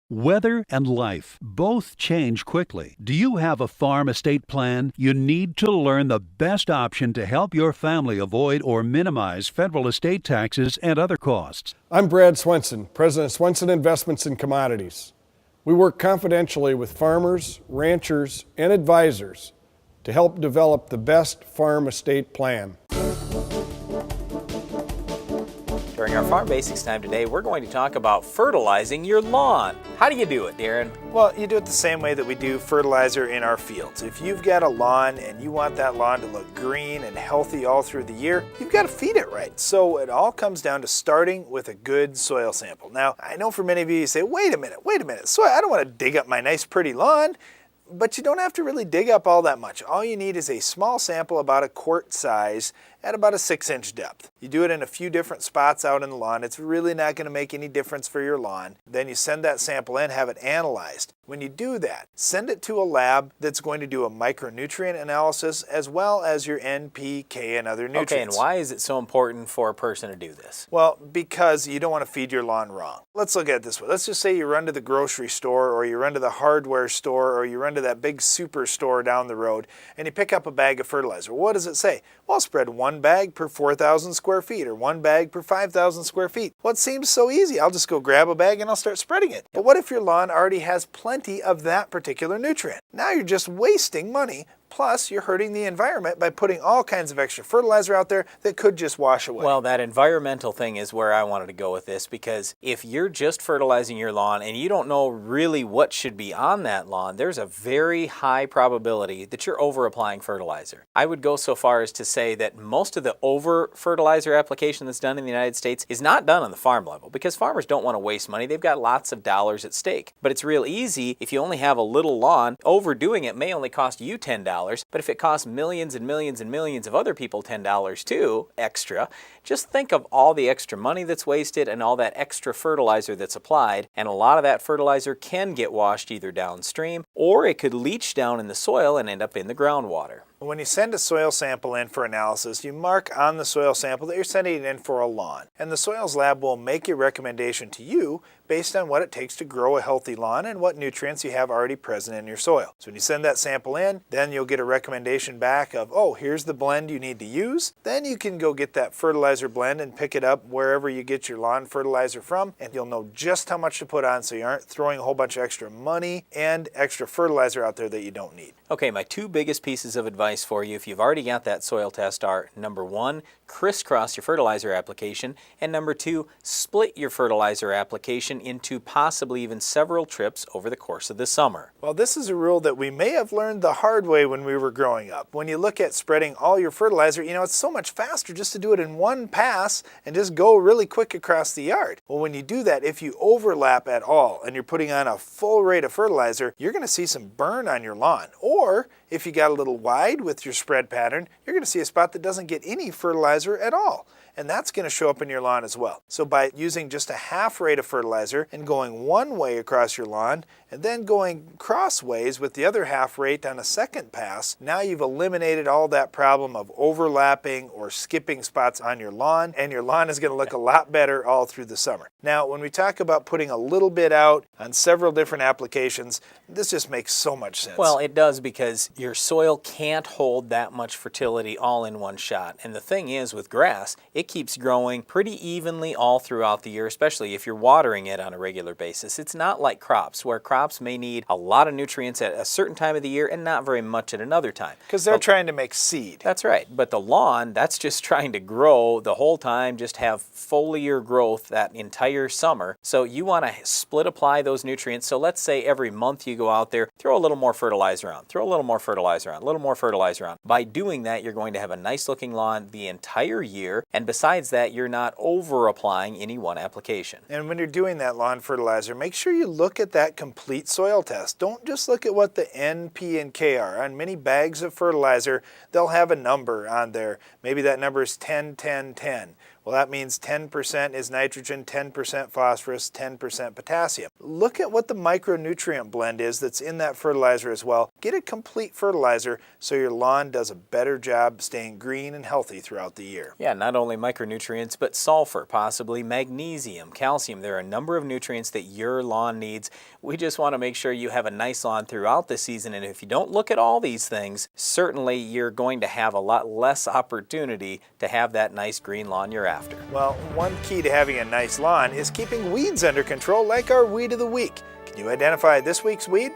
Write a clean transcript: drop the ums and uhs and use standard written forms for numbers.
Weather and life both change quickly. Do you have a farm estate plan? You need to learn the best option to help your family avoid or minimize federal estate taxes and other costs. I'm Brad Swenson, President of Swenson Investments in Commodities. We work confidentially with farmers, ranchers, and advisors to help develop the best farm estate plan. During our Farm Basics time today, we're going to talk about fertilizing your lawn. How do you do it, Darren? Well, you do it the same way that we do fertilizer in our fields. If you've got a lawn and you want that lawn to look green and healthy all through the year, you've got to feed it right. So it all comes down to starting with a good soil sample. Now, I know for many of you say, wait a minute, soil, I don't want to dig up my nice pretty lawn. But you don't have to really dig up all that much. All you need is a small sample about a quart size at about a 6-inch depth. You do it in a few different spots out in the lawn. It's really not going to make any difference for your lawn. Then you send that sample in, have it analyzed. When you do that, send it to a lab that's going to do a micronutrient analysis as well as your NPK and other nutrients. Okay, and why is it so important for a person to do this? Well, because you don't want to feed your lawn wrong. Let's look at it this way. Let's just say you run to the grocery store or you run to the hardware store or you run to that big superstore down the road and you pick up a bag of fertilizer. What does it say? Well, spread one bag per 4,000 square feet or one bag per 5,000 square feet. Well, it seems so easy. I'll just go grab a bag and I'll start spreading it. But what if your lawn already has plenty of that particular nutrient? Now you're just wasting money. Plus, you're hurting the environment by putting all kinds of extra fertilizer out there that could just wash away. Well, that environmental thing is where I wanted to go with this, because if you're just fertilizing your lawn and you don't know really what should be on that lawn, there's a very high probability that you're over-applying fertilizer. I would go so far as to say that most of the over-fertilizer application that's done in the United States is not done on the farm level, because farmers don't want to waste money. They've got lots of dollars at stake. But it's real easy if you only have a little lawn. Overdoing it may only cost you $10. But if it costs millions and millions and millions of other people $10 too, extra, just think of all the extra money that's wasted and all that extra fertilizer that's applied. And a lot of that fertilizer can get washed either downstream or it could leach down in the soil and end up in the groundwater. When you send a soil sample in for analysis, you mark on the soil sample that you're sending it in for a lawn. And the soils lab will make a recommendation to you based on what it takes to grow a healthy lawn and what nutrients you have already present in your soil. So when you send that sample in, then you'll get a recommendation back of, oh, here's the blend you need to use. Then you can go get that fertilizer blend and pick it up wherever you get your lawn fertilizer from, and you'll know just how much to put on so you aren't throwing a whole bunch of extra money and extra fertilizer out there that you don't need. Okay, my two biggest pieces of advice for you if you've already got that soil test are, number one, crisscross your fertilizer application, and number two, split your fertilizer application into possibly even several trips over the course of the summer. Well, this is a rule that we may have learned the hard way when we were growing up. When you look at spreading all your fertilizer, it's so much faster just to do it in one pass and just go really quick across the yard. Well, when you do that, if you overlap at all and you're putting on a full rate of fertilizer, you're going to see some burn on your lawn. Or if you got a little wide with your spread pattern, you're going to see a spot that doesn't get any fertilizer at all. And that's going to show up in your lawn as well. So by using just a half rate of fertilizer and going one way across your lawn and then going crossways with the other half rate on a second pass, now you've eliminated all that problem of overlapping or skipping spots on your lawn, and your lawn is going to look a lot better all through the summer. Now, when we talk about putting a little bit out on several different applications, this just makes so much sense. Well, it does, because your soil can't hold that much fertility all in one shot. And the thing is, with grass, it keeps growing pretty evenly all throughout the year, especially if you're watering it on a regular basis. It's not like crops, where crops may need a lot of nutrients at a certain time of the year and not very much at another time. Because they're trying to make seed. That's right. But the lawn, that's just trying to grow the whole time, just have foliar growth that entire summer. So you want to split apply those nutrients. So let's say every month you go out there, throw a little more fertilizer on, throw a little more fertilizer on, a little more fertilizer on. By doing that, you're going to have a nice looking lawn the entire year. And besides that, you're not over applying any one application. And when you're doing that lawn fertilizer, make sure you look at that complete soil test. Don't just look at what the N, P, and K are. On many bags of fertilizer, they'll have a number on there. Maybe that number is 10, 10, 10. Well, that means 10% is nitrogen, 10% phosphorus, 10% potassium. Look at what the micronutrient blend is that's in that fertilizer as well. Get a complete fertilizer so your lawn does a better job staying green and healthy throughout the year. Yeah, not only micronutrients, but sulfur, possibly magnesium, calcium. There are a number of nutrients that your lawn needs. We just want to make sure you have a nice lawn throughout the season, and if you don't look at all these things, certainly you're going to have a lot less opportunity to have that nice green lawn you're after. Well, one key to having a nice lawn is keeping weeds under control, like our Weed of the Week. Can you identify this week's weed?